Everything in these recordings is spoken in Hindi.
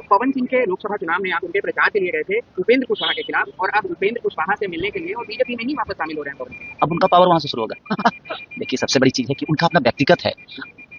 पवन सिंह के लोकसभा चुनाव में आप उनके प्रचार के लिए गए थे उपेंद्र कुशवाहा के खिलाफ, और अब उपेंद्र कुशवाहा से मिलने के लिए और बीजेपी में ही वापस शामिल हो रहे हैं पवन सिंह। अब उनका पावर वहां से शुरू होगा। देखिए, सबसे बड़ी चीज है कि उनका अपना व्यक्तिगत है।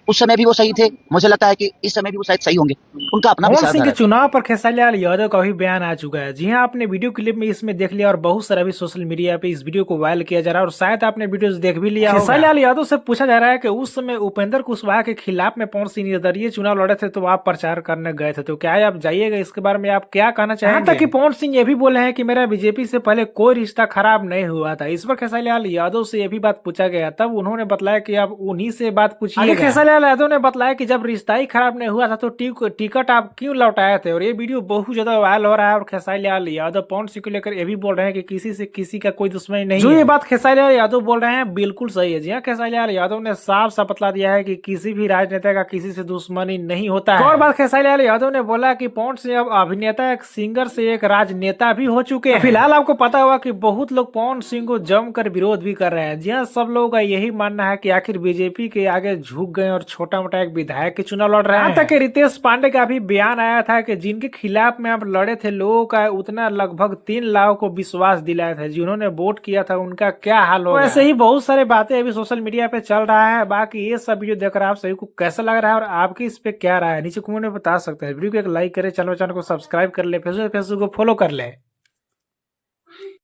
उस समय भी वो सही थे, मुझे लगता है कि इस समय भी वो शायद सही होंगे। उनका अपना पवन सिंह के विचारधारा है। चुनाव पर खेसारी लाल यादव का भी बयान आ चुका है। जी हां, आपने वीडियो क्लिप में इसमें देख लिया और बहुत सारा भी सोशल मीडिया पे इस वीडियो को वायरल किया जा रहा है और शायद आपने वीडियोस देख भी लिया होगा। खेसारी लाल यादव से पूछा जा रहा है कि उस समय उपेंद्र कुशवाहा के खिलाफ में पवन सिंह निर्दलीय चुनाव लड़े थे तो आप प्रचार करने गए थे, तो क्या आप जाइएगा, इसके बारे में आप क्या कहना चाहेंगे? यहाँ तक कि पवन सिंह ये भी बोले हैं कि मेरा बीजेपी से पहले कोई रिश्ता खराब नहीं हुआ था। इस पर खेसारी लाल यादव से ये भी बात पूछा गया, तब उन्होंने बताया कि आप उन्हीं से बात पूछिए। खेसारी लाल यादव ने बताया कि जब रिश्ता ही खराब नहीं हुआ था तो टिकट आप क्यों लौटाए थे, और ये वीडियो बहुत ज्यादा वायरल हो रहा है। और खेसारी लाल यादव पवन सिंह को लेकर ये भी बोल रहे हैं कि किसी से किसी का कोई दुश्मनी नहीं है। जो ये बात खेसारी लाल यादव बोल रहे हैं बिल्कुल सही है। जी हाँ, खेसारी लाल यादव ने साफ साफ बतला दिया है कि किसी भी राजनेता का किसी से दुश्मनी नहीं होता है। और बात खेसारी लाल यादव ने बोला कि पवन सिंह अब अभिनेता, एक सिंगर से एक राजनेता भी हो चुके हैं। फिलहाल आपको पता होगा कि बहुत लोग पवन सिंह को जमकर विरोध भी कर रहे हैं। जी हाँ, सब लोगों का यही मानना है कि आखिर बीजेपी के आगे झुक गए और छोटा मोटा एक विधायक के चुनाव लड़ रहे हैं। तक रितेश पांडे का भी बयान आया था कि जिनके खिलाफ में आप लड़े थे, लोगों का उतना लगभग 3 लाख को विश्वास दिलाया था, जिन्होंने वोट किया था उनका क्या हाल होगा। ऐसे ही बहुत सारे बातें अभी सोशल मीडिया पे चल रहा है। बाकी ये सब वीडियो देखकर आप सभी को कैसा लग रहा है और आपकी इस पे क्या राय है, नीचे कमेंट में बता सकते हैं। वीडियो को एक लाइक करें, चैनल को सब्सक्राइब कर ले, फेसबुक को फॉलो कर ले।